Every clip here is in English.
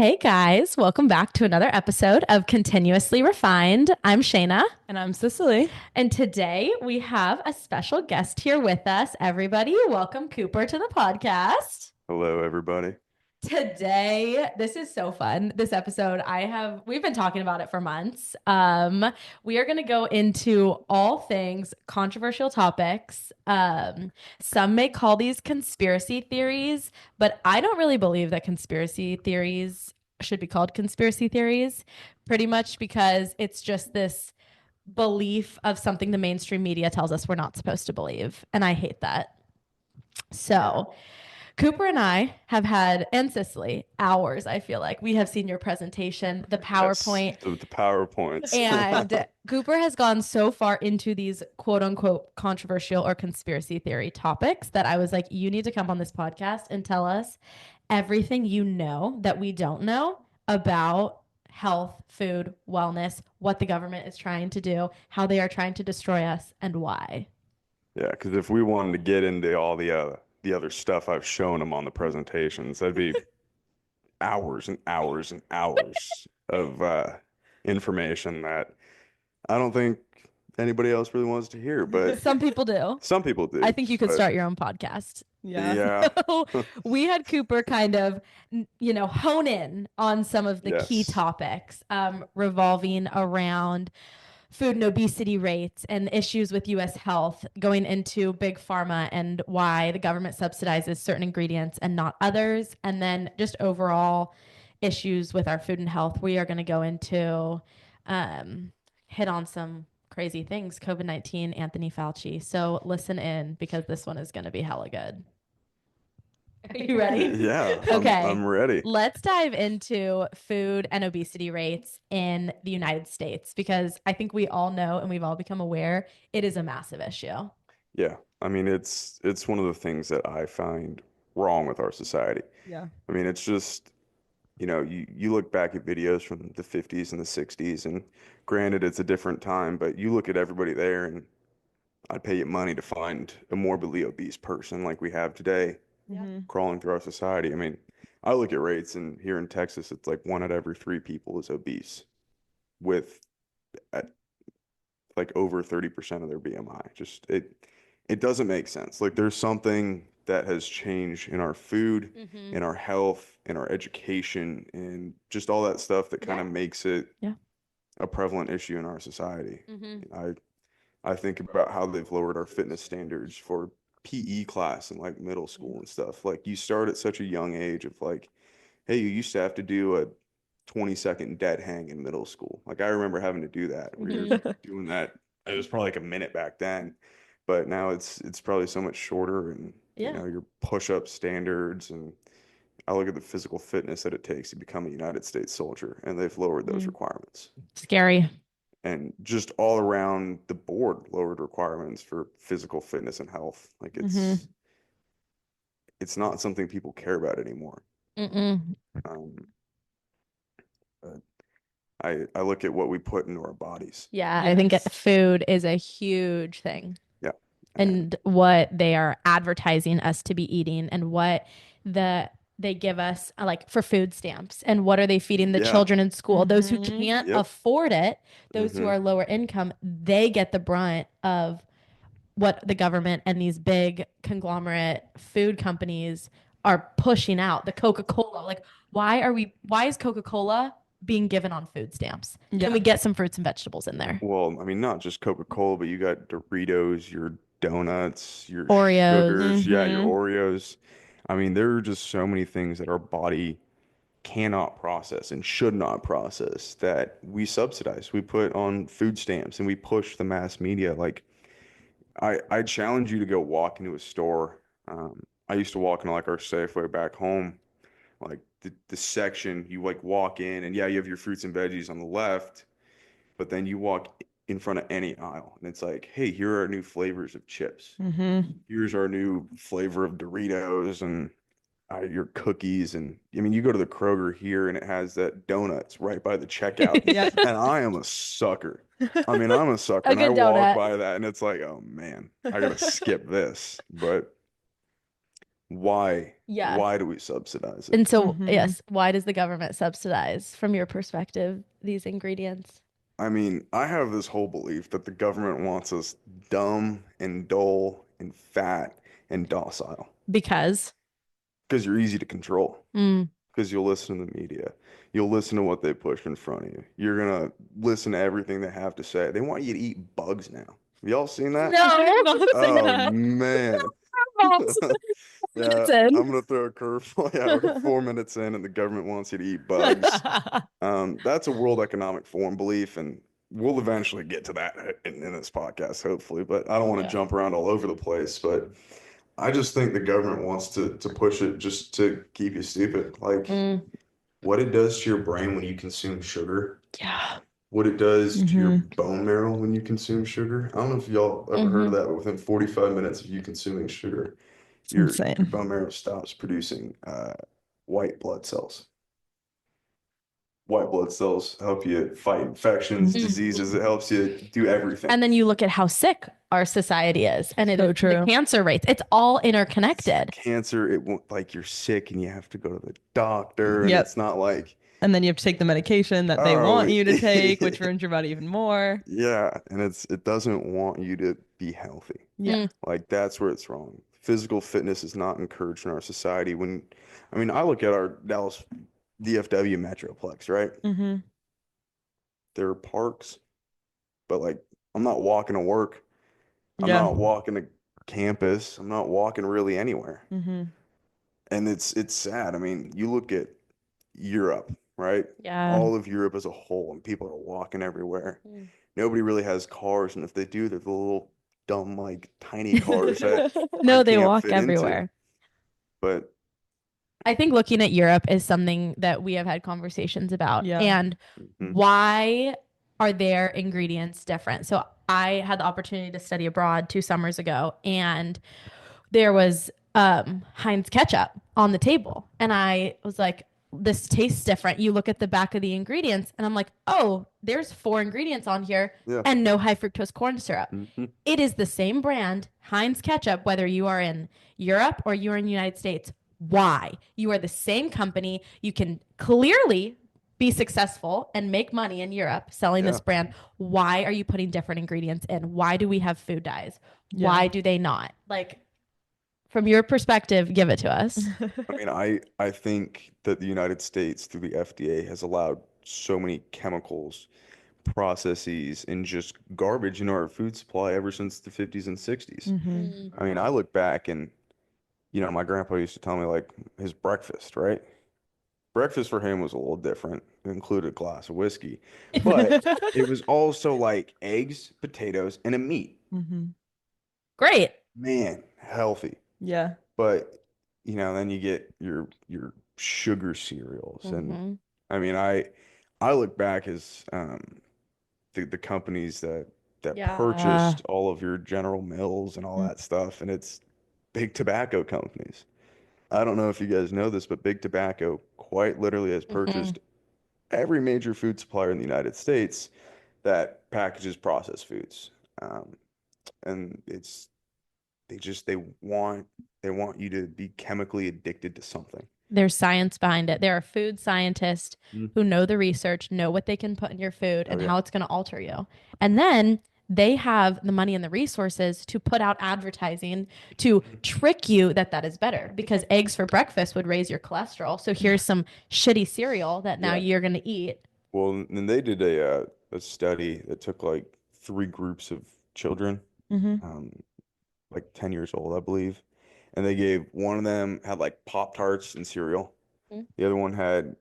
Hey guys, welcome back to another episode of Continuously Refined. I'm Shayna, And I'm Cicely. and today we have a special guest here with us. Everybody, welcome Cooper to the podcast. Hello, everybody. Today, this is so fun. This episode, we've been talking about it for months. We are going to go into all things controversial topics. Some may call these conspiracy theories, but I don't really believe that conspiracy theories should be called conspiracy theories, pretty much because it's just this belief of something the mainstream media tells us we're not supposed to believe. And I hate that. So, Cooper and I have had, and Cicely, hours. I feel like we have seen your presentation, the PowerPoint, Yes, the PowerPoints. and Cooper has gone so far into these quote unquote controversial or conspiracy theory topics that I was like, you need to come on this podcast and tell us everything you know that we don't know about health, food, wellness, what the government is trying to do, how they are trying to destroy us, and why. Yeah, because if we wanted to get into all the other stuff I've shown them on the presentations, that'd be hours and hours and hours of information that I don't think anybody else really wants to hear. But Some people do. some people do. I think you could But start your own podcast. Yeah. yeah, So we had Cooper kind of, hone in on some of the key yes, topics revolving around food and obesity rates and issues with US health, going into big pharma and why the government subsidizes certain ingredients and not others, and then just overall issues with our food and health. We are going to go into hit on some crazy things, COVID-19, Anthony Fauci. So listen in because this one is going to be hella good. Are you ready? yeah, Okay. I'm ready. Let's dive into food and obesity rates in the United States because I think we all know and we've all become aware it is a massive issue. Yeah, I mean it's one of the things that I find wrong with our society. Yeah. I mean, it's just you look back at videos from the 50s and the 60s, and granted, it's a different time, but you look at everybody there, and I'd pay you money to find a morbidly obese person like we have today Hmm. crawling through our society. I mean, I look at rates, and here in Texas, it's like one out of every three people is obese with at like over 30% of their BMI. Just it doesn't make sense. Like there's something that has changed in our food, Mm-hmm. in our health, in our education, and just all that stuff that kind Yeah. of makes it Yeah. a prevalent issue in our society. Mm-hmm. I think about how they've lowered our fitness standards for PE class in like middle school and stuff. Like you start at such a young age of like, hey, you used to have to do a 20-second dead hang in middle school. Like I remember having to do that where you're Mm-hmm. doing that. It was probably like a minute back then, but now it's probably so much shorter and Yeah. your push-up standards and I look at the physical fitness that it takes to become a United States soldier and they've lowered those Mm. requirements. Scary. And just all around the board lowered requirements for physical fitness and health. Like Mm-hmm. it's not something people care about anymore. Mm-mm. Um, but I look at what we put into our bodies. Yeah, I think Yes. food is a huge thing. Yeah. And And what they are advertising us to be eating and what they give us like for food stamps and what are they feeding the yeah. children in school, those who Mhm. can't Yep. afford it, those who Hmm. are lower income, they get the brunt of what the government and these big conglomerate food companies are pushing out. The Coca-Cola, like why is Coca-Cola being given on food stamps? Yeah. Can we get some fruits and vegetables in there? Well, I mean, not just Coca-Cola, but you got Doritos, your donuts, your Oreos. sugars, yeah, your Hmm. Oreos. I mean, there are just so many things that our body cannot process and should not process that we subsidize. We put on food stamps and we push the mass media. Like, I challenge you to go walk into a store. I used to walk into like our Safeway back home, like the section you like walk in, and yeah, you have your fruits and veggies on the left. But then you walk in front of any aisle and it's like, hey, here are our new flavors of chips. Hmm. Here's our new flavor of Doritos and your cookies. And I mean, you go to the Kroger here and it has that donuts right by the checkout. Yeah. And I am a sucker. I mean, I'm a sucker. A And I good walk donut. by that and it's like, oh man, I gotta skip this. But Why? Yeah. Why do we subsidize it? And so, Mm-hmm. yes, why does the government subsidize, from your perspective, these ingredients? I mean, I have this whole belief that the government wants us dumb and dull and fat and docile Because. because you're easy to control. Mm. Because you'll listen to the media. You'll listen to what they push in front of you. You're gonna listen to everything they have to say. They want you to eat bugs now. Have y'all seen that? No, I did not say Oh that. man. Yeah, it's in. I'm gonna throw a curveball. Yeah, we're 4 minutes in and the government wants you to eat bugs. That's a World Economic Forum belief, and we'll eventually get to that in this podcast, hopefully. But I don't want to Yeah. jump around all over the place. But I just think the government wants to push it just to keep you stupid. Like Mm. what it does to your brain when you consume sugar, Yeah. what it does to your Mm-hmm. bone marrow when you consume sugar. I don't know if y'all ever heard of Hmm. that, but within 45 minutes of you consuming sugar, It's your insane. bone marrow stops producing white blood cells. White blood cells help you fight infections, Mhm. diseases. It helps you do everything. And then you look at how sick our society is, and So the true. cancer rates. It's all interconnected. Cancer, it won't like you're sick and you have to go to the doctor, and it's Yep. not like, And then you have to take the medication that they oh, want you to take, which ruins your body even more. yeah, and it doesn't want you to be healthy. Yeah. Mm. Like that's where it's wrong. Physical fitness is not encouraged in our society. I mean, I look at our Dallas DFW Metroplex, right? Mm-hmm. There are parks, but like I'm not walking to work. I'm Yeah. not walking to campus. I'm not walking really anywhere. Mm-hmm. And it's sad. I mean, you look at Europe, right? Yeah. All of Europe as a whole, and people are walking everywhere. Mm. Nobody really has cars, and if they do, they're the little dumb, like tiny cars that I No, they can't walk fit into. everywhere. But I think looking at Europe is something that we have had conversations about. Yeah. And mhm, why are their ingredients different? So I had the opportunity to study abroad 2 summers ago, and there was Heinz ketchup on the table. And I was like, this tastes different. You look at the back of the ingredients, and I'm like, oh, there's 4 ingredients on here yeah, and no high fructose corn syrup. mhm, It is the same brand, Heinz ketchup, whether you are in Europe or you're in the United States. Why? You are the same company. You can clearly be successful and make money in Europe selling yeah. this brand. Why are you putting different ingredients in? Why do we have food dyes? Yeah. Why do they not? Like, from your perspective, give it to us. I mean, I think that the United States through the FDA has allowed so many chemicals, processes, and just garbage in our food supply ever since the 50s and 60s. Mm-hmm. Mm. I mean, I look back and, my grandpa used to tell me like his breakfast, right? Breakfast for him was a little different. It included a glass of whiskey, but it was also like eggs, potatoes, and a meat. Mm-hmm. Great. Man, healthy. Yeah. But then you get your sugar cereals, and Mm-hmm. I mean, I look back as the companies that Yeah. purchased all of your General Mills and all Mm. that stuff, and it's big tobacco companies. I don't know if you guys know this, but Big Tobacco quite literally has Mm-hmm. purchased every major food supplier in the United States that packages processed foods. Um, and they want you to be chemically addicted to something. There's science behind it. There are food scientists Mm. who know the research, know what they can put in your food Oh and yeah. how it's going to alter you. And then they have the money and the resources to put out advertising to trick you that that is better, because eggs for breakfast would raise your cholesterol. So here's some shitty cereal that now Yeah. you're going to eat. Well, and they did a study that took like 3 groups of children, Mm-hmm. um, like 10 years old, I believe. And they gave one of them had like Pop-Tarts and cereal. Mm. The other one had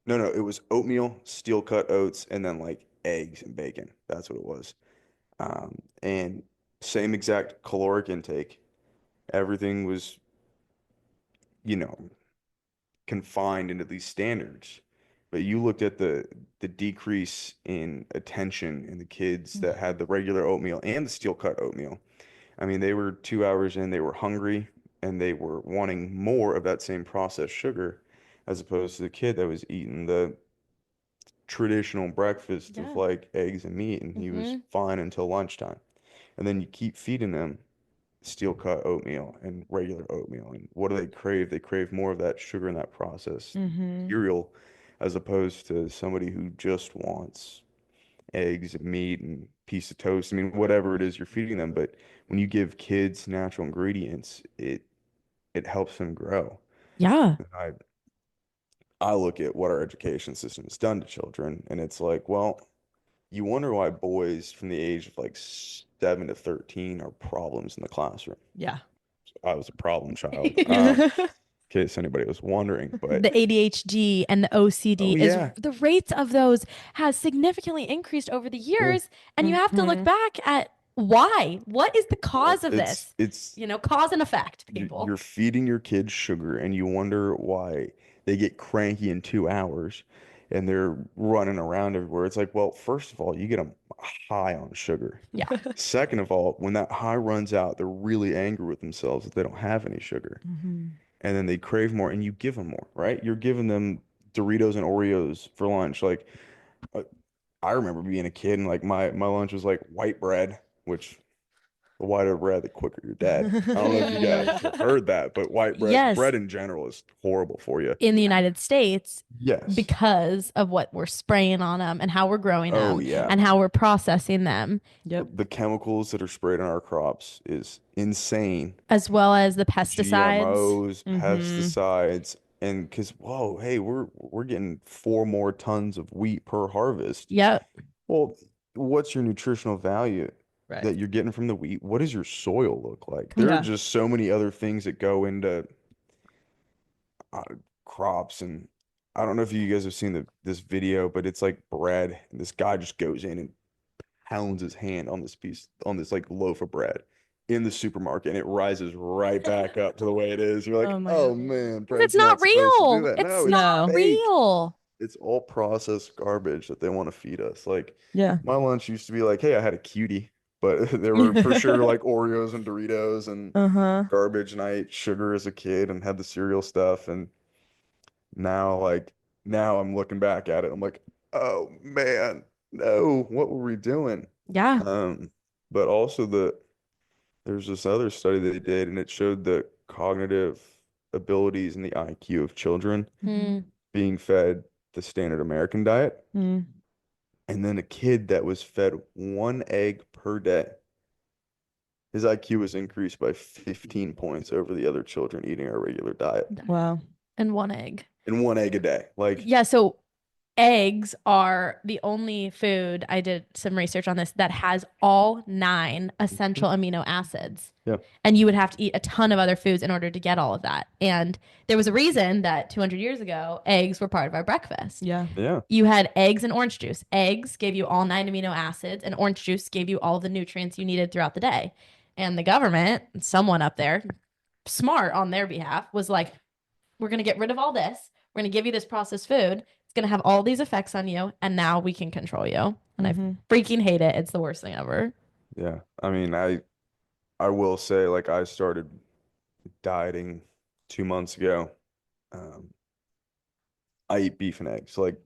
no, it was oatmeal, steel cut oats, and then like eggs and bacon. That's what it was. And same exact caloric intake. Everything was, you know, confined into these standards. But you looked at the decrease in attention in the kids that had the regular oatmeal and the steel cut oatmeal. I mean, they were 2 hours in, they were hungry and they were wanting more of that same processed sugar as opposed to the kid that was eating the traditional breakfast of Yeah. like eggs and meat and he was Mm-hmm. fine until lunchtime. And then you keep feeding them steel cut oatmeal and regular oatmeal. And what do they crave? They crave more of that sugar and that processed Mm-hmm. cereal, as opposed to somebody who just wants eggs and meat and piece of toast. I mean, whatever it is you're feeding them. But when you give kids natural ingredients, it helps them grow. Yeah. And I look at what our education system has done to children, and it's like, well, you wonder why boys from the age of like 7 to 13 are problems in the classroom. Yeah. I was a problem child, Yeah. in case anybody was wondering. But The ADHD and the oh OCD is yeah, the rates of those has significantly increased over the yeah. years. And you have to look Mm-hmm. back at why. What is the Well, cause of it's this? it's Cause and effect, you're people. feeding your kids sugar, and you wonder why they get cranky in 2 hours, and they're running around everywhere. It's like, well, first of all, you get them high on sugar. Yeah. Second of all, when that high runs out, they're really angry with themselves that they don't have any sugar. Mm-hmm. And then they crave more, and you give them more, right? You're giving them Doritos and Oreos for lunch. Like, uh, I remember being a kid, and like my lunch was like white bread, which the whiter bread, the quicker you're dead. I don't know if you guys have Mm. heard that, but Yes, bread in general is horrible for you. in the Yeah. United States, Yes. because of what we're spraying on them and how we're growing Oh them yeah. and how we're processing them, Yep. The chemicals that are sprayed on our crops is insane. as well as the pesticides. GMOs, Mm-hmm. pesticides, and because whoa, hey, we're getting 4 more tons of wheat per harvest. Yep. Well, what's your nutritional value Right. that you're getting from the wheat? What does your soil look like? There are Yeah. just so many other things that go into uh, crops, and I don't know if you guys have seen this video, but it's like bread, and this guy just goes in and pounds his hand on this like loaf of bread in the supermarket, and it rises right back up to the way it is. You're like, Oh my oh God. man, 'Cause it's bread's not not supposed to do real. that. It's No, it's not No. fake. real. It's all processed garbage that they want to feed us. Like Yeah. my lunch used to be like, hey, I had a cutie, but there were for sure like Oreos and Doritos and Uh-huh. garbage, and I ate sugar as a kid and had the cereal stuff. And now, now I'm looking back at it, I'm like, oh man, no, what were we doing? Yeah. Um, but also there's this other study they did, and it showed the cognitive abilities and the IQ of children Mm-hmm. Mm. being fed the standard American diet, Mm. and then a kid that was fed 1 egg per day, his IQ was increased by 15 points over the other children eating our regular diet. Wow. And one egg. And 1 egg a day. Like, Yeah, so eggs are the only food, I did some research on this, that has all 9 essential amino acids. yeah, And you would have to eat a ton of other foods in order to get all of that. And there was a reason that 200 years ago, eggs were part of our breakfast. Yeah. yeah, You had eggs and orange juice. Eggs gave you all 9 amino acids, and orange juice gave you all the nutrients you needed throughout the day. And the government, someone up there, smart on their behalf, was like, we're going to get rid of all this. We're going to give you this processed food. It's going to have all these effects on you, and now we can control you. And Mm-hmm. I freaking hate it. It's the worst thing ever. yeah. I mean, I will say, like, I started dieting 2 months ago. Um, I eat beef and eggs, like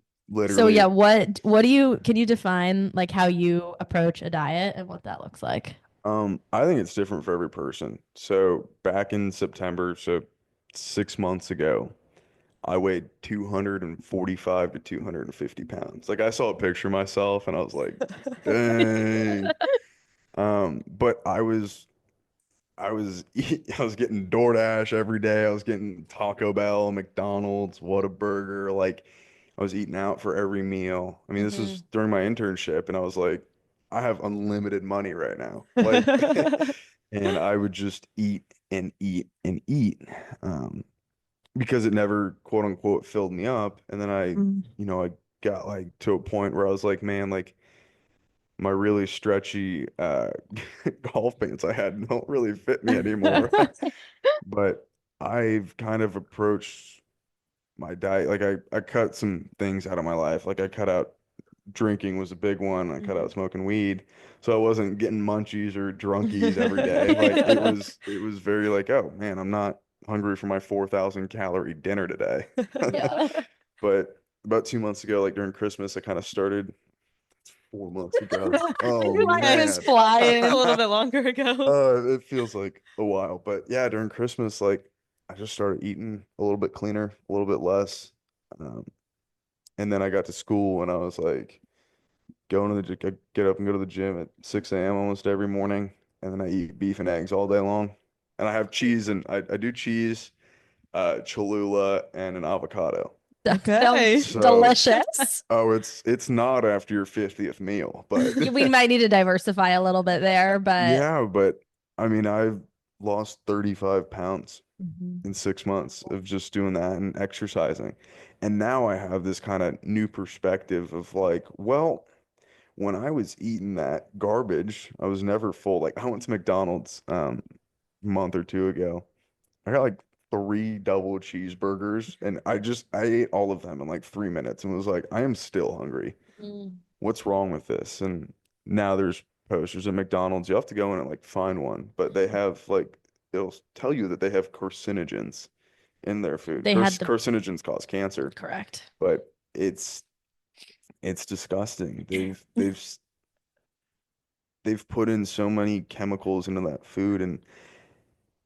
So yeah, literally. what do you can you define like how you approach a diet and what that looks like? I think it's different for every person. So back in September, so 6 months ago, I weighed 245 to 250 pounds. Like I saw a picture of myself and I was like, dang. But I was getting DoorDash every day. I was getting Taco Bell, McDonald's, Whataburger. Like I was eating out for every meal. I mean, this Mhm. was during my internship, and I was like, I have unlimited money right now. Like, and I would just eat and eat and eat, because it never quote unquote filled me up. And then Mm. I got like to a point where I was like, man, like my really stretchy golf pants I had don't really fit me anymore. But I've kind of approached my diet. Like I cut some things out of my life. Like I cut out drinking was a big one. I cut Mhm. out smoking weed. So I wasn't getting munchies or drunkies every day. Like it was very like, oh man, I'm not hungry for my 4,000 calorie dinner today. Yeah. But about 2 months ago, like during Christmas, I kind of started 4 months ago. Oh Life is man. flying. A little bit longer ago. It feels like a while, but yeah, during Christmas, like I just started eating a little bit cleaner, a little bit less. Um, and then I got to school and I was like going to I get up and go to the gym at 6 a.m. almost every morning. And then I eat beef and eggs all day long. And I have cheese and I do cheese, Cholula, and an avocado. That Okay. sounds So, delicious. oh, it's not after your 50th meal, but We might need to diversify a little bit there, but yeah, but I mean, I've lost 35 pounds Mhm. in 6 months of just doing that and exercising. And now I have this kind of new perspective of like, well, when I was eating that garbage, I was never full. Like I went to McDonald's a month or two ago. I got like three double cheeseburgers and I ate all of them in like 3 minutes and was like, I am still hungry. Mm. What's wrong with this? And now there's posters at McDonald's. You have to go in and like find one, but they have like it'll tell you that they have carcinogens in their food. They had the Carcinogens cause cancer, correct. but it's disgusting. They've put in so many chemicals into that food, and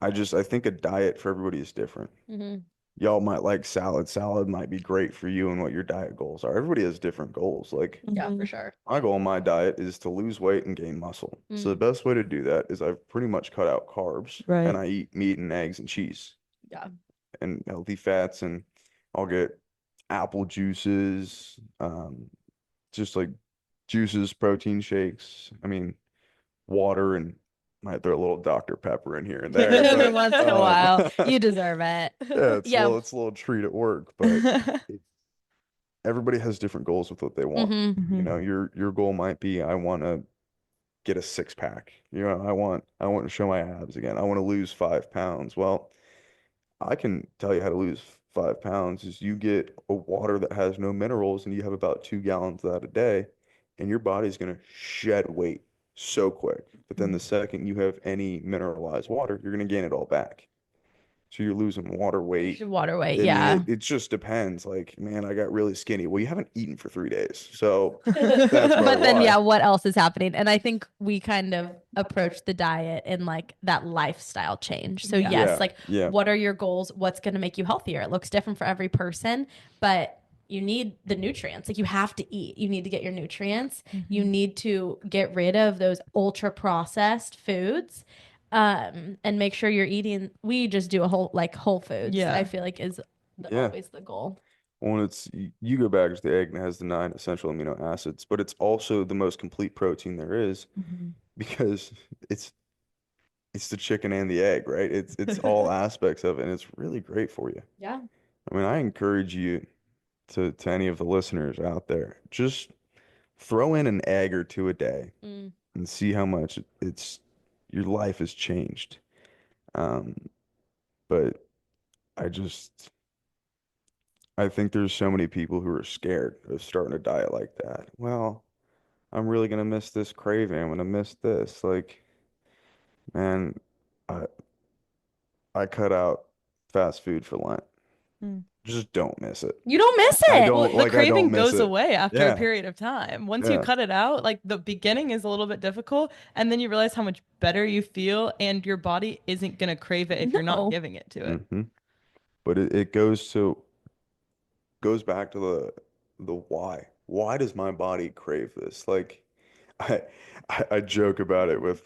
I think a diet for everybody is different. Hmm. Y'all might like salad. Salad might be great for you and what your diet goals are. Everybody has different goals. Like Yeah, for Mhm. sure. my goal in my diet is to lose weight and gain muscle. So the Mm. best way to do that is I've pretty much cut out carbs Right. and I eat meat and eggs and cheese Yeah. and healthy fats, and I'll get apple juices, just like juices, protein shakes. I mean, water, and might throw a little Dr. Pepper in here and there, Every but once in a while. You deserve it. yeah, Yeah. it's a little treat at work, but it, everybody has different goals with what they want. Hmm. You Mhm. know, your goal might be I want to get a six pack. You know, I want to show my abs again. I want to lose 5 pounds. Well, I can tell you how to lose 5 pounds is you get a water that has no minerals and you have about 2 gallons of that a day, and your body's gonna shed weight so quick. But then the second you have any mineralized water, you're gonna gain it all back. So you're losing water weight. Water weight. I mean, Yeah. it just depends. Like, man, I got really skinny. Well, you haven't eaten for 3 days. So that's probably But then, why. yeah, what else is happening? And I think we kind of approach the diet in like that lifestyle change. So, Yeah. yes, Yeah, like yeah, what are your goals? What's going to make you healthier? It looks different for every person, but you need the nutrients. Like you have to eat. You need to get your nutrients. You Mhm. need to get rid of those ultra processed foods. And make sure you're eating. We just do a whole foods. Yeah. I feel like is yeah. always the goal. Well, you go back to the egg and it has the 9 essential amino acids, but it's also the most complete protein there is Mhm. because it's it's the chicken and the egg, right? It's all aspects of it, and it's really great for you. Yeah. I mean, I encourage you to any of the listeners out there, just throw in an egg or two a day Mm. and see how much it's your life has changed. Um, but I just I think there's so many people who are scared of starting a diet like that. Well, I'm really gonna miss this craving. I'm gonna miss this. Like, man, I I cut out fast food for Lent. Mm. Just don't miss it. You don't miss I it. Well, don't the like I don't craving miss goes it. away after a Yeah, period of time. Once you yeah. cut it out, like the beginning is a little bit difficult, and then you realize how much better you feel, and your body isn't gonna crave it if you're not No. giving it to it. hmm But it goes back to the why. Why does my body crave this? Like I I joke about it with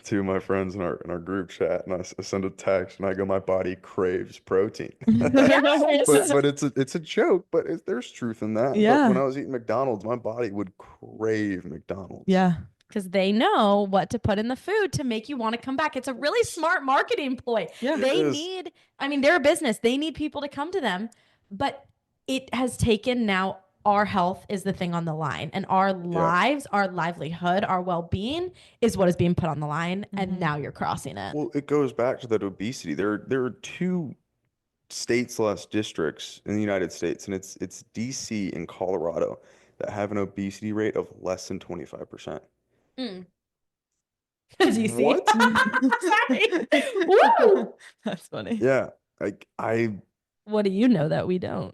two of my friends in our group chat, and I send a text and I go, my body craves protein. Yes. But it's a joke, but there's truth in that. But when Yeah. I was eating McDonald's, my body would crave McDonald's. Yeah. Because they know what to put in the food to make you want to come back. It's a really smart marketing ploy. Yeah. It They is. need, I mean, they're a business. They need people to come to them. But it has taken now our health is the thing on the line, and our Yeah. lives, our livelihood, our well being is what is being put on the line. And Mhm. now you're crossing it. Well, it goes back to that obesity. There are two states/districts in the United States, and it's DC and Colorado that have an obesity rate of less than 25%. Mm. Do you see? What? Sorry. Woo! That's funny. Yeah, like I What do you know that we don't?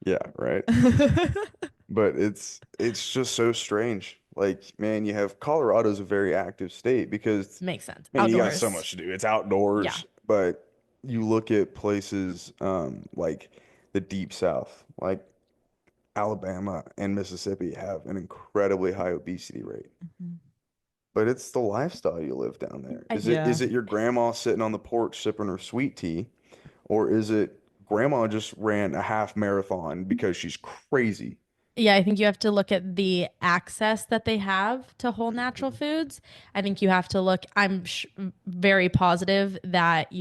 yeah, right. But it's just so strange. Like, man, you have Colorado's a very active state because, Makes sense. man, you got so Outdoors. much to do. It's Yeah. outdoors, but you look at places like the deep south, like Alabama and Mississippi have an incredibly high obesity rate. Mhm. But it's the lifestyle you live down there. I Is think it Yeah. is it your grandma sitting on the porch sipping her sweet tea, or is it grandma just ran a half marathon because she's crazy? Yeah, I think you have to look at the access that they have to whole natural foods. I think you have to look, very positive that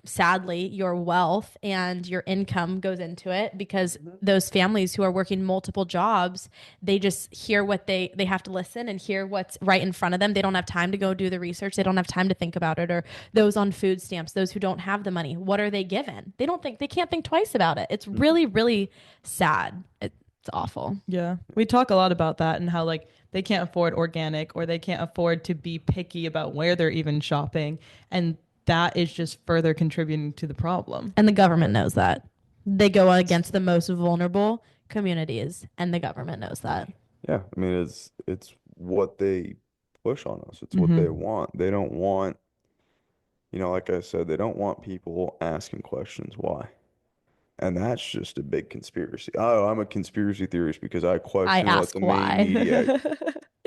sadly, your wealth and your income goes into it because those families who are working multiple jobs, they just hear they have to listen and hear what's right in front of them. They don't have time to go do the research. They don't have time to think about it. Or those on food stamps, those who don't have the money, what are they given? They can't think twice about it. It's really, really sad. It's awful. Yeah. We talk a lot about that and how like they can't afford organic or they can't afford to be picky about where they're even shopping. And that is just further contributing to the problem. And the government knows that. They go against the most vulnerable communities, and the government knows that. Yeah, I mean it's what they push on us. It's what they Mm-hmm. want. They don't want, like I said, they don't want people asking questions why. And that's just a big conspiracy. Oh, I'm a conspiracy theorist because I I question what ask the main why. media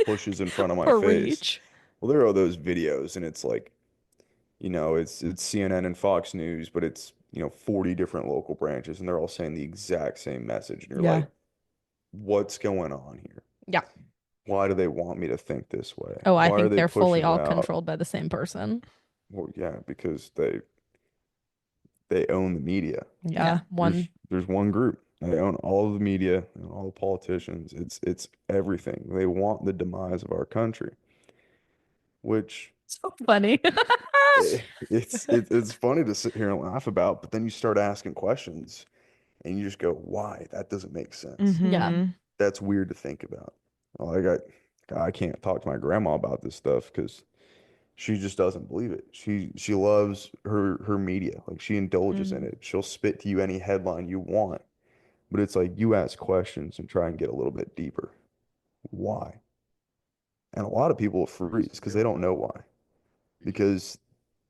pushes in front of my face. Preach. Well, there are those videos and it's like, it's CNN and Fox News, but it's, 40 different local branches and they're all saying the exact same message. And you're Yeah. like, what's going on here? Yeah. Why do they want me to think this way? Oh, I Why are think they they're fully pushing it all out? controlled by the same person. Well, yeah, because they own the media. Yeah. Yeah. There's one group. They own all of the media and all the politicians. It's everything. They want the demise of our country, which So funny. it's funny to sit here and laugh about, but then you start asking questions and you just go, why? That doesn't make sense. Yeah. Mm-hmm. That's weird to think about. Like I can't talk to my grandma about this stuff because she just doesn't believe it. She loves her media. Like she indulges in Mm. it. She'll spit to you any headline you want. But it's like you ask questions and try and get a little bit deeper. Why? And a lot of people freeze because they don't know why. Because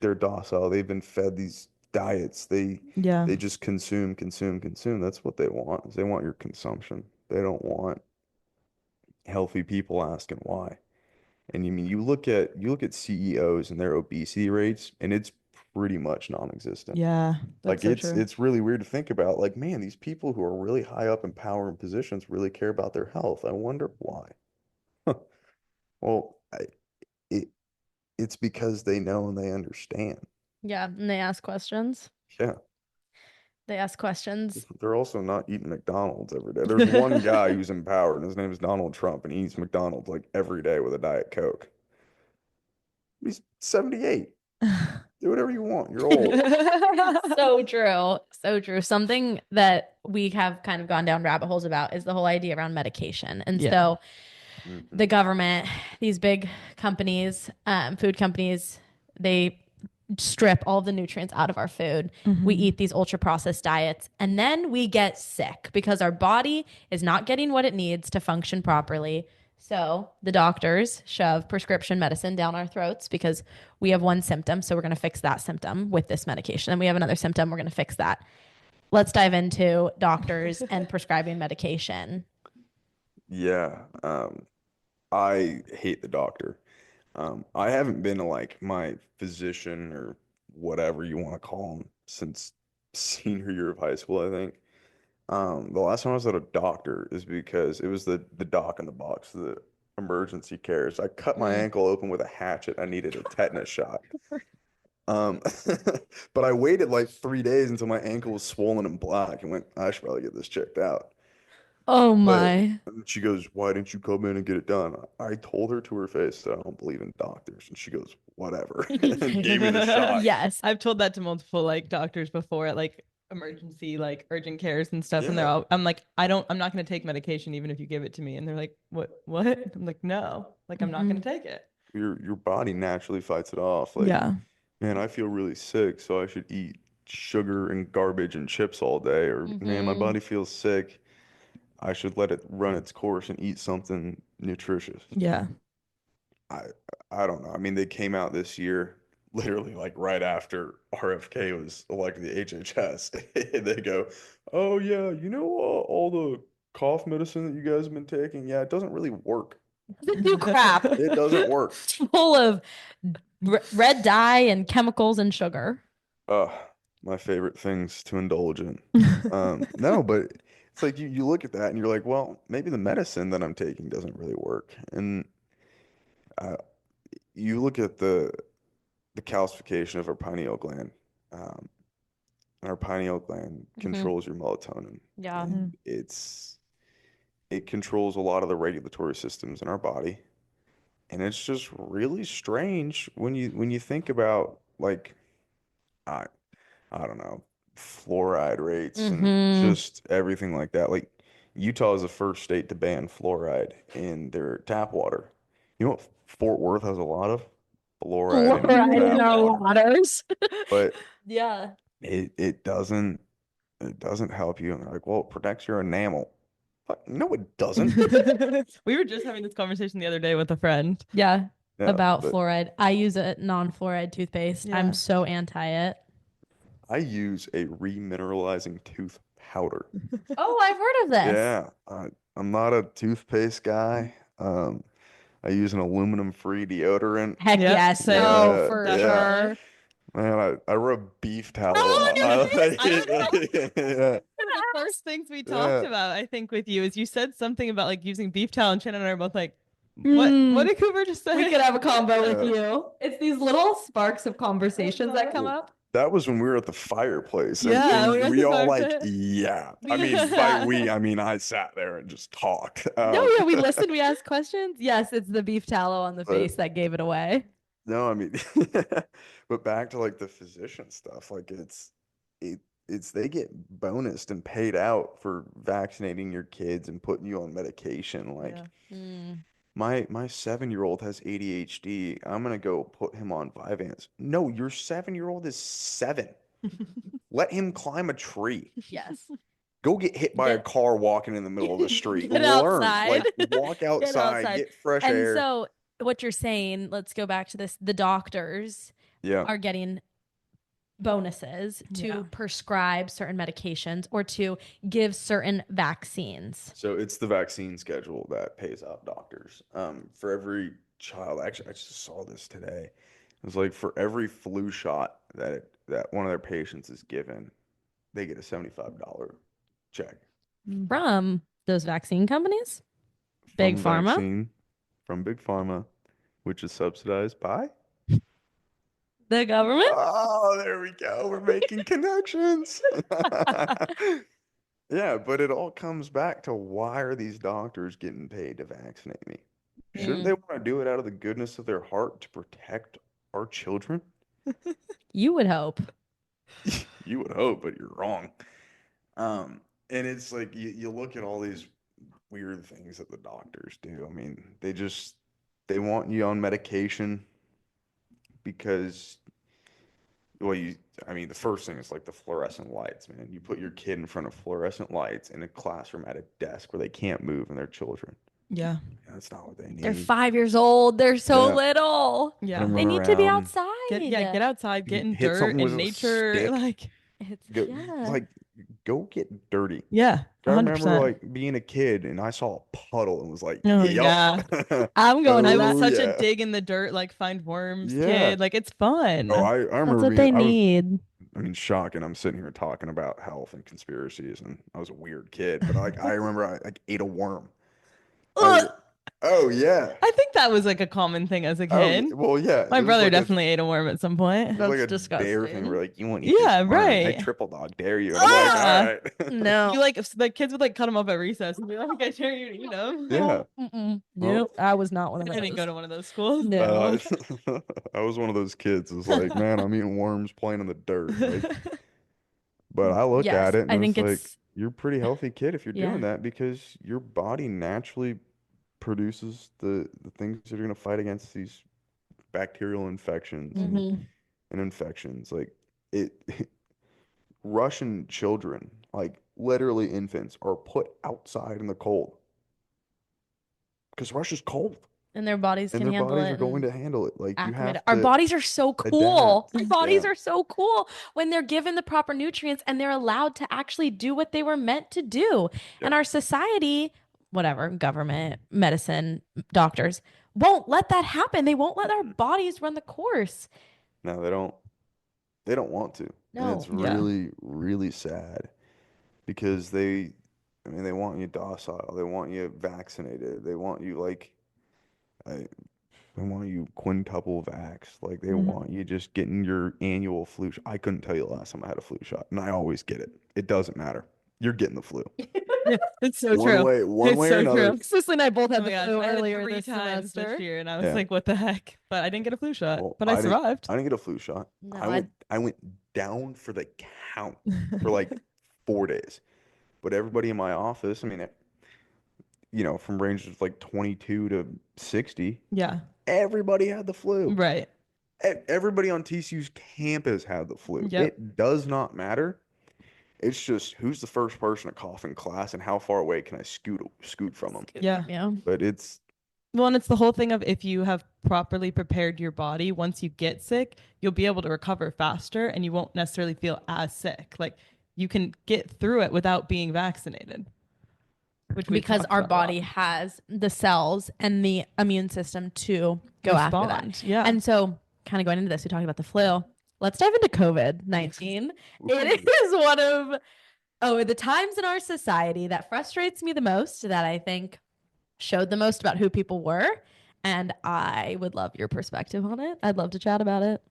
they're docile. They've been fed these diets. They Yeah. they just consume, consume, consume. That's what they want. Is they want your consumption. They don't want healthy people asking why. And you look at CEOs and their obesity rates, and it's pretty much non-existent. Yeah. That's Like so it's true. it's really weird to think about. Like, man, these people who are really high up in power and positions really care about their health. I wonder why. Well, it it's because they know and they understand. Yeah. And they ask questions. Yeah, They ask questions. they're also not eating McDonald's every day. There's one guy who's in power, and his name is Donald Trump, and he eats McDonald's like every day with a Diet Coke. He's 78. Do whatever you want. You're old. So true. So true. Something that we have kind of gone down rabbit holes about is the whole idea around medication. And Yeah. so Mhm. the government, these big companies, food companies, they strip all of the nutrients out of our food. We Mhm. eat these ultra processed diets and then we get sick because our body is not getting what it needs to function properly. So the doctors shove prescription medicine down our throats because we have one symptom. So we're going to fix that symptom with this medication. And we have another symptom. We're going to fix that. Let's dive into doctors and prescribing medication. Yeah. I hate the doctor. I haven't been to like my physician or whatever you want to call him since senior year of high school, I think. The last time I was at a doctor is because it was the doc in the box, the emergency cares. I cut my Mm. ankle open with a hatchet. I needed a tetanus shot. Um, but I waited like 3 days until my ankle was swollen and black and went, I should probably get this checked out. Oh But my. she goes, why didn't you come in and get it done? I told her to her face that I don't believe in doctors. And she goes, whatever, and gave me the shot. Yes. I've told that to multiple like doctors before at like emergency like urgent cares and stuff and they're Yeah. all I'm like I'm not going to take medication even if you give it to me and they're like what I'm like no like I'm not going Mhm. to take it. Your body naturally fights it off. Like, Yeah. man, I feel really sick, so I should eat sugar and garbage and chips all day. Or, man, my Mhm. body feels sick. I should let it run its course and eat something nutritious. Yeah. I I don't know. I mean, they came out this year, literally like right after RFK was elected the HHS. They go, "Oh yeah, all the cough medicine that you guys have been taking, yeah, it doesn't really work. Doesn't do crap. It doesn't work." It's full of red dye and chemicals and sugar. My favorite things to indulge in. No, but it's like you look at that and you're like, well, maybe the medicine that I'm taking doesn't really work. And uh, you look at the calcification of our pineal gland. Um, our pineal gland Mhm. controls your melatonin, Yeah. and it controls a lot of the regulatory systems in our body. And it's just really strange when you think about like I I don't know, fluoride rates and Mm-hmm. just everything like that. Like Utah is the first state to ban fluoride in their tap water. You know what Fort Worth has a lot of? Fluoride in their Fluoride in tap our water. waters. But Yeah. it doesn't help you. And they're like, well, it protects your enamel. Fuck, no, it doesn't. We were just having this conversation the other day with a friend. Yeah. Yeah, About but fluoride. I use a non-fluoride toothpaste. I'm Yeah. so anti it. I use a remineralizing tooth powder. Oh, I've heard of this. Yeah, I'm not a toothpaste guy. I use an aluminum-free deodorant. Heck Yep, yes. same. No, Yeah, for yeah. sure. Man, I rub beef towel Oh, on. no, Yeah, One of the first things we talked yeah. about, I think, with you is you said something about like using beef tallow, and Shannon and I are both like, what? What Mm, did Cooper just say? we could have a combo with Yeah. you. It's these little sparks of conversations that come Well, up. that was when we were at the fireplace, Yeah, we and were at we the all fire like, pit. yeah. I mean, by we, I mean I sat there and just talked. No, yeah, we listened, we asked questions. Yes, it's the beef tallow on the But face that gave it away. no, I mean, but back to like the physician stuff, like it it's they get bonused and paid out for vaccinating your kids and putting you on medication. Like Yeah. Mm. my 7-year-old has ADHD. I'm gonna go put him on Vyvanse. No, your 7-year-old is 7. Let him climb a tree. Yes. Go get hit by a Get car walking in the middle of the street. get Learn, outside. like walk Get outside, outside. get fresh And air. so what you're saying, let's go back to this. The doctors Yeah. are getting bonuses to Yeah. prescribe certain medications or to give certain vaccines. So it's the vaccine schedule that pays out doctors. For every child, actually, I just saw this today. It was like for every flu shot that one of their patients is given, they get a $75 check From those vaccine companies? Big from Pharma? vaccine from Big Pharma, which is subsidized by. The government? Oh, there we go. We're making connections. Yeah, but it all comes back to why are these doctors getting paid to vaccinate me? Shouldn't they Mm. want to do it out of the goodness of their heart to protect our children? You would hope. You would hope, but you're wrong. And it's like you look at all these weird things that the doctors do. I mean, they want you on medication because well, I mean, the first thing is like the fluorescent lights, man. You put your kid in front of fluorescent lights in a classroom at a desk where they can't move and they're children. Yeah. That's not what they They're need. 5 years old. They're so Yeah. little. Yeah. Run They need to be around, outside. Get outside, get in hit dirt something with in a nature. stick. Like, It's Go, yeah. like, go get dirty. yeah, I remember 100%. like being a kid and I saw a puddle and was like, Oh, yup. I'm going to I that. was Oh such a yeah. dig in the dirt, like find worms Yeah. kid. Like, it's fun. Oh, I That's remember what they need. I mean, shocking. I'm sitting here talking about health and conspiracies and I was a weird kid, but like I remember I like ate a worm. Like, Ugh. oh yeah. I think that was like a common thing as a Oh, kid. well, yeah. My It was brother like definitely ate a worm at some point. it was like That's a dare thing disgusting. where like you want to eat Yeah, this worm. I right. triple dog dare you. And I'm like, all Ah! right. No. You like the kids would like cut them up at recess and be like, I dare you to eat them. Yeah. Mm-mm. Well, Nope. I was not one of I those. didn't go to one of those schools. No. I was one of those kids. It's like, man, I'm eating worms playing in the dirt. Like, but I look Yes, at it and I it's think like, it's you're a pretty healthy kid if you're yeah. doing that because your body naturally produces the things that are going to fight against these bacterial infections Mhm. and infections. Like it, Russian children, like literally infants, are put outside in the cold because Russia's cold And their bodies and can their handle bodies it are going and to handle it. Like you acclimate it. have Our to bodies are so cool. adapt. Our bodies Yeah. are so cool when they're given the proper nutrients and they're allowed to actually do what they were meant to do. And Yep. our society, whatever, government, medicine, doctors, won't let that happen. They won't let our Mm-mm. bodies run the course. No, they don't. They don't want to, and it's No. Yeah. really, really sad because they, I mean, they want you docile. They want you vaccinated. They want you like, I, they want you quintuple vax. Like they Mhm. want you just getting your annual flu. I couldn't tell you the last time I had a flu shot, and I always get it. It doesn't matter. You're getting the flu. Yeah, it's so One true. way, one It's way or so another. true. Sicily and I both Oh had my the gosh, flu I had it earlier 3 this times this semester. year, and I was Yeah. like, "What the heck?" But I didn't get a flu shot, Well, but I survived. I didn't get a flu shot. No, I went down for the count for like 4 days. But everybody in my office, I mean, from ranges of like 22 to 60, Yeah, everybody had the flu. right. Everybody on TCU's campus had the flu. Yep. It does not matter. It's just who's the first person to cough in class and how far away can I scoot from them. scoot Yeah. from you. But it's Well, and it's the whole thing of if you have properly prepared your body, once you get sick, you'll be able to recover faster and you won't necessarily feel as sick. Like you can get through it without being vaccinated, which we've Because talked our about a lot. body has the cells and the immune system to go after that. Respond. Yeah. And so, kind of going into this, we talked about the flu. Let's dive into COVID-19. It is one of the times in our society that frustrates me the most, that I think showed the most about who people were. And I would love your perspective on it. I'd love to chat about it.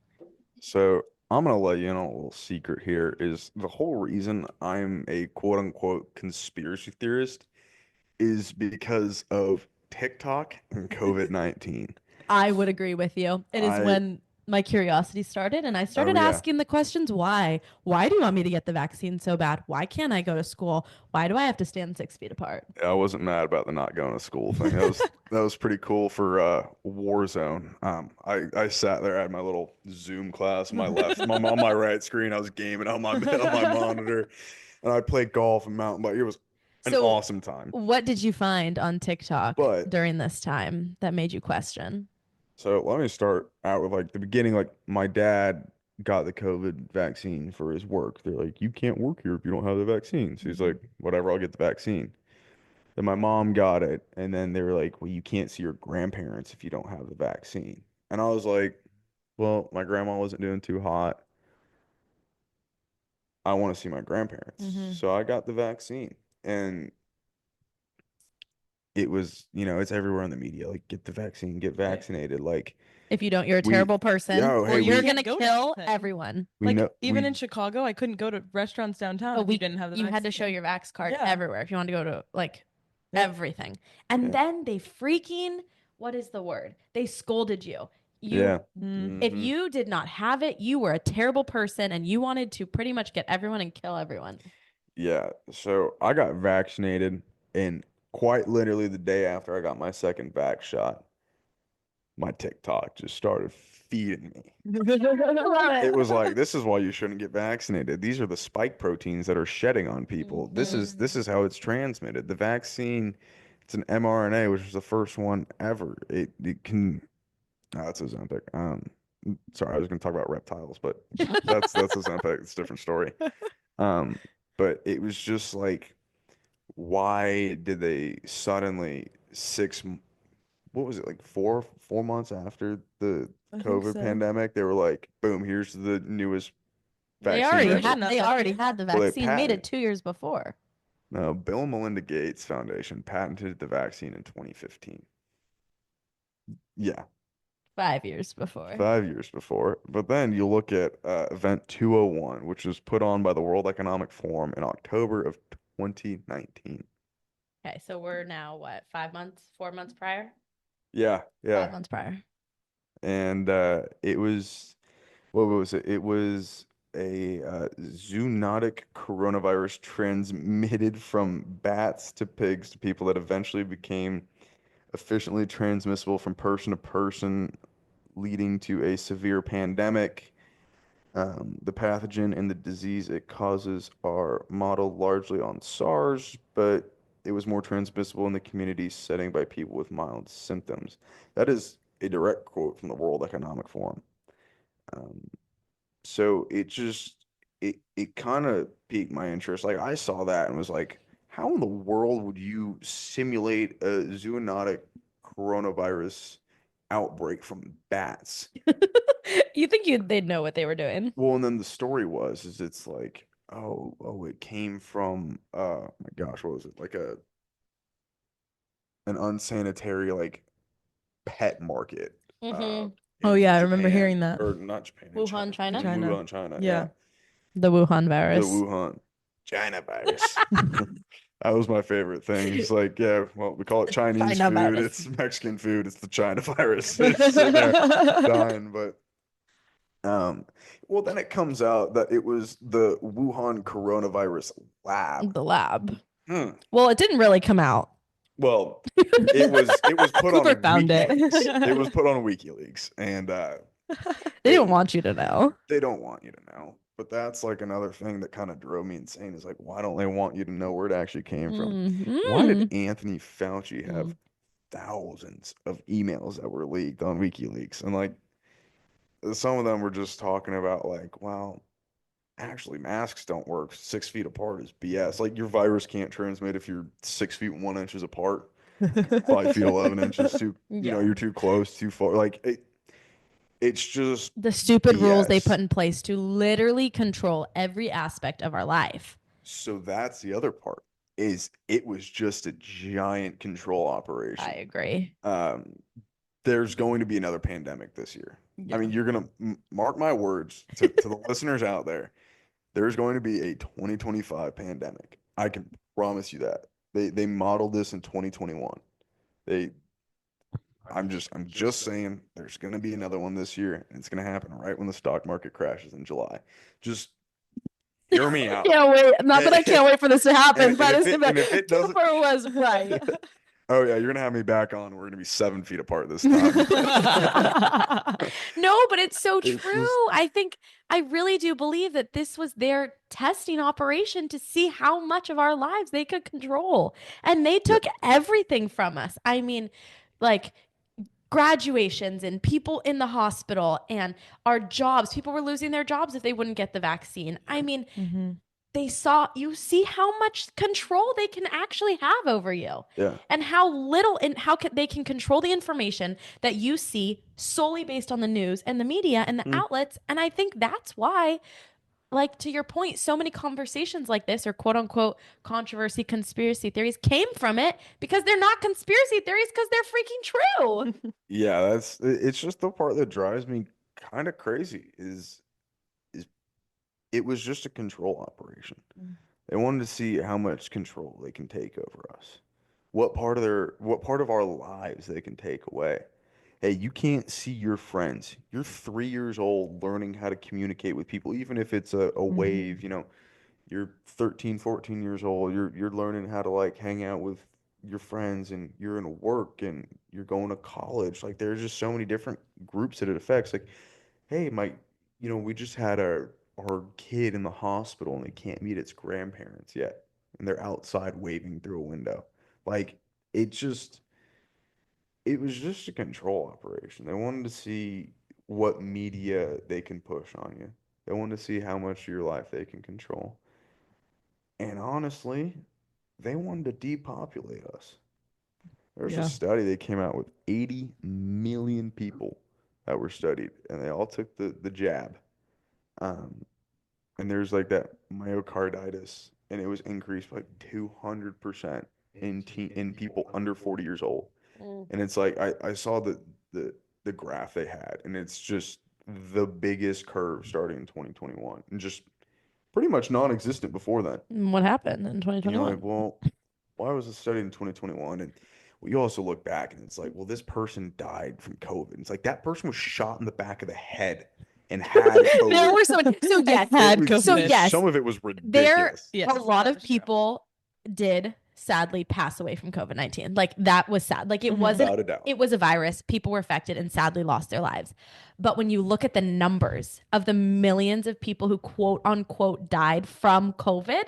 so I'm gonna let you in on a little secret here is the whole reason I'm a quote unquote conspiracy theorist is because of TikTok and COVID-19. I would agree with you. It is I when my curiosity started and I Oh started yeah. asking the questions why? Why do you want me to get the vaccine so bad? Why can't I go to school? Why do I have to stand 6 feet apart? I wasn't mad about the not going to school thing. That was pretty cool for Warzone. I sat there, I had my little Zoom class on my left, on my right screen. I was gaming on my on my monitor, and I played golf and mountain bike. It was an So, awesome time. what did you find on TikTok But during this time that made you question? so let me start out with like the beginning. Like my dad got the COVID vaccine for his work. They're like, you can't work here if you don't have the vaccine. So he's like, whatever, I'll get the vaccine. Then my mom got it, and then they were like, well, you can't see your grandparents if you don't have the vaccine. And I was like, well, my grandma wasn't doing too hot. I want to see my grandparents. Mm-hmm. So I got the vaccine. And it was, it's everywhere in the media, like get the vaccine, get vaccinated. Like If you don't, you're a we, terrible person, yo, or hey, you're we, gonna Can't go to kill anything. everyone. we Like know, even we, in Chicago, I couldn't go to restaurants downtown Oh, if you didn't have the you had to vaccine. show your vax card Yeah. everywhere if you wanted to go to like Yeah. everything. And Yeah. then they freaking, what is the word? They scolded you. yeah. If Mhm. you did not have it, you were a terrible person and you wanted to pretty much get everyone and kill everyone. Yeah. So I got vaccinated, and quite literally the day after I got my second vax shot, my TikTok just started feeding me. Love It was like, this is why you shouldn't get vaccinated. These are the spike proteins that are shedding on people. This is how it's transmitted. The vaccine, it's an mRNA, which was the first one ever. It can that's Ozempic. Sorry, I was going to talk about reptiles, but that's Ozempic. It's a different story. Um, but it was just like, why did they suddenly what was it, like 4 months after the I think COVID so. pandemic, they were like, boom, here's the newest They vaccine already ever. had they already had the Well, they vaccine made it patented. 2 years before. No, Bill and Melinda Gates Foundation patented the vaccine in 2015. Yeah, 5 years before. 5 years before. But then you look at Event 201, which was put on by the World Economic Forum in October of 2019. Okay, so we're now what, 5 months, 4 months prior? Yeah, 5 months prior. and it was what was it? It was a zoonotic coronavirus transmitted from bats to pigs to people that eventually became efficiently transmissible from person to person, leading to a severe pandemic. The pathogen and the disease it causes are modeled largely on SARS, but it was more transmissible in the community setting by people with mild symptoms. That is a direct quote from the World Economic Forum. Um, so it kind of piqued my interest. Like I saw that and was like, how in the world would you simulate a zoonotic coronavirus outbreak from bats? You think they'd know what they were doing? Well, and then the story is it's like, it came from my gosh, what was it? Like an unsanitary like pet market Mm-hmm. Oh in yeah, I remember Japan hearing that. or not Japan, in Wuhan, China. In China? In China. Wuhan, China, yeah. Yeah. The Wuhan The virus. Wuhan China virus. That was my favorite thing. It's like, yeah, well, we call it Chinese China food. virus. It's Mexican food. It's the China virus. They're just sitting there dying. But well, then it comes out that it was the Wuhan coronavirus lab. The lab. Hmm. Well, it didn't really come out. Well, it was put on Cooper found it. WikiLeaks. It was put on WikiLeaks, and They it, didn't want you to know. they don't want you to know. But that's like another thing that kind of drove me insane is like, why don't they want you to know where it actually came from? Why did Mm-hmm. Anthony Fauci have thousands of emails that were leaked on WikiLeaks? And like some of them were just talking about like, wow, actually masks don't work. 6 feet apart is BS. Like your virus can't transmit if you're 6 feet 1 inches apart, 5 feet 11 inches too, Yeah. you're too close, too far. Like it's just The stupid rules they BS. put in place to literally control every aspect of our life. So that's the other part is it was just a giant control I operation. agree. There's going to be another pandemic this year. Yeah. I mean, you're gonna mark my words to the listeners out there. There's going to be a 2025 pandemic. I can promise you that. They modeled this in 2021. They I'm just saying there's going to be another one this year and it's going to happen right when the stock market crashes in July. Just hear me out. Can't wait. Not that I can't wait for this to happen, And but if it doesn't, Cooper was right. oh yeah, you're gonna have me back on. We're gonna be 7 feet apart this time. No, but it's so It's true. just I really do believe that this was their testing operation to see how much of our lives they could control. And they yeah, took everything from us. I mean, like graduations and people in the hospital and our jobs. People were losing their jobs if they wouldn't get the vaccine. I mean, you see how much control they can actually have over you yeah, and how little and they can control the information that you see solely based on the news and the media and the Mm. outlets. And I think that's why, like, to your point, so many conversations like this or quote unquote conspiracy theories came from it, because they're not conspiracy theories, because they're freaking true. yeah. It's just the part that drives me kind of crazy is it was just a control operation. They wanted to see how much control they can take over us. What part of our lives they can take away. Hey, you can't see your friends. You're 3 years old learning how to communicate with people, even if it's a wave, you're 13, 14 years old. You're learning how to like hang out with your friends and you're in work and you're going to college. Like there's just so many different groups that it affects. Like, hey, we just had our kid in the hospital and it can't meet its grandparents yet. And they're outside waving through a window. Like it just it was just a control operation. They wanted to see what media they can push on you. They wanted to see how much of your life they can control. And honestly, they wanted to depopulate us. There's a Yeah. study they came out with 80 million people that were studied, and they all took the jab. Um, and there's like that myocarditis, and it was increased by 200% in people under 40 years old. Mm. And it's like I saw the graph they had, and it's just the biggest curve starting in 2021, and just pretty much non-existent before then. What happened in And you're like, 2021? well, why was this studied in 2021? And well, you also look back and it's like, well, this person died from COVID. It's like that person was shot in the back of the head and had There COVID. were so I yes. had It was, So COVID. yes, some of it was there ridiculous. Yes. a lot of people did sadly pass away from COVID-19. Like that was sad. Like it Mhm. wasn't, Without a doubt. it was a virus. People were affected and sadly lost their lives. But when you look at the numbers of the millions of people who quote unquote died from COVID,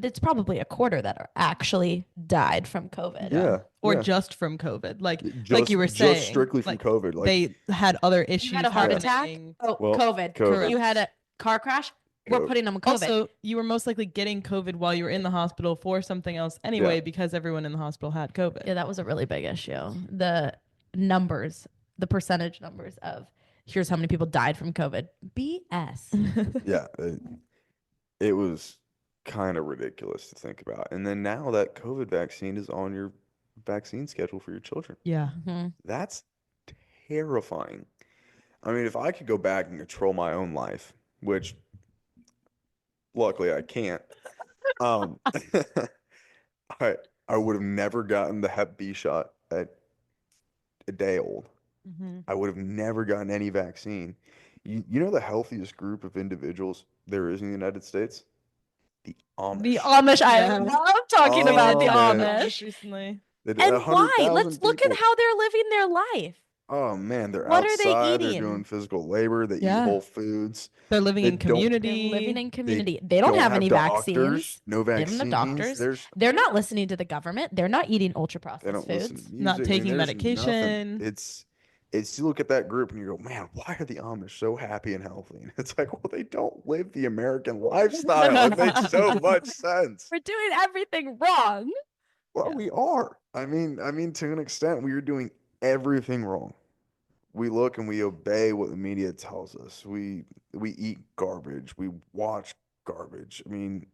it's probably a quarter that are actually died from COVID. Yeah. Or yeah. just from COVID. Like Just, you were just saying, strictly from like, COVID. Like, they had other issues. You had a heart happening. attack? Oh, well, COVID. COVID. You had a car crash? We're COVID. putting them on COVID. Also, you were most likely getting COVID while you were in the hospital for something else anyway, because everyone in the hospital had COVID. Yeah, that was a really big issue. The numbers, the percentage numbers of here's how many people died from COVID. BS. Yeah. It was kind of ridiculous to think about. And then now that COVID vaccine is on your vaccine schedule for your children. Yeah. Mm-hmm. That's terrifying. I mean, if I could go back and control my own life, which luckily I can't, um, I I would have never gotten the Hep B shot at a day old. Mm-hmm. I would have never gotten any vaccine. You know the healthiest group of individuals there is in the United States? The Amish. The Amish, I love talking about the Oh, man. Amish. Recently. They did And why? 100,000 Let's look at people. how they're living their life. Oh man, they're What are they outside, they're eating? doing physical labor, they eat Yeah. whole foods. They're living They in don't- community. They're living in community. They don't have any doctors, vaccines. no They vaccines. don't have doctors. There's They're not listening to the government. They're not eating ultra they processed don't listen foods. to Not music. I mean, taking there's medication. nothing. It's you look at that group and you go, man, why are the Amish so happy and healthy? And it's like, well, they don't live the American lifestyle. It makes so much sense. We're doing everything wrong. Well, Yeah. we are. I mean, to an extent, we are doing everything wrong. We look and we obey what the media tells us. We eat garbage. We watch garbage. I mean,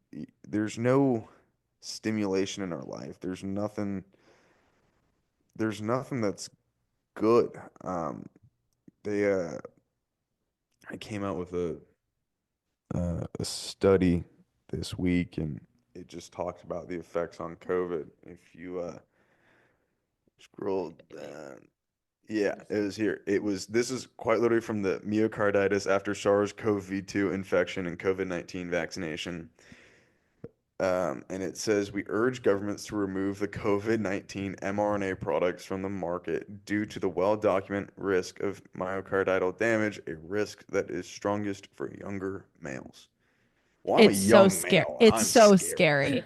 there's no stimulation in our life. There's nothing. There's nothing that's good. They I came out with a study this week, and it just talked about the effects on COVID. If you scroll down. Yeah, it was here. This is quite literally from the myocarditis after SARS-CoV-2 infection and COVID-19 vaccination. And it says, we urge governments to remove the COVID-19 mRNA products from the market due to the well-documented risk of myocardial damage, a risk that is strongest for younger males. Well, I'm a It's so young scary. male, It's I'm so scared. scary.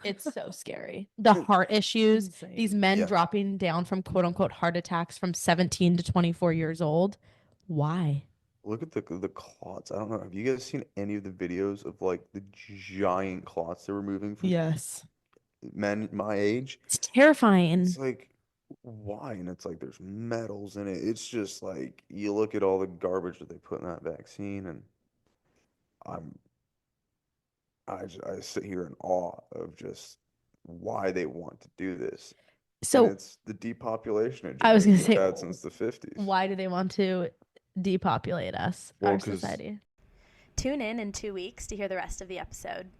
It's so scary. The heart issues, Insane. these men Yeah. dropping down from quote unquote heart attacks from 17 to 24 years old. Why? Look at the clots. I don't know. Have you guys seen any of the videos of like the giant clots they're removing from Yes. men my age? It's terrifying. It's like, why? And it's like there's metals in it. It's just like you look at all the garbage that they put in that vaccine, and I sit here in awe of just why they want to do this. And So it's the depopulation agenda I was gonna we've say, had since the 50s. why do they want to depopulate us, Well, our 'cause society? Tune in 2 weeks to hear the rest of the episode.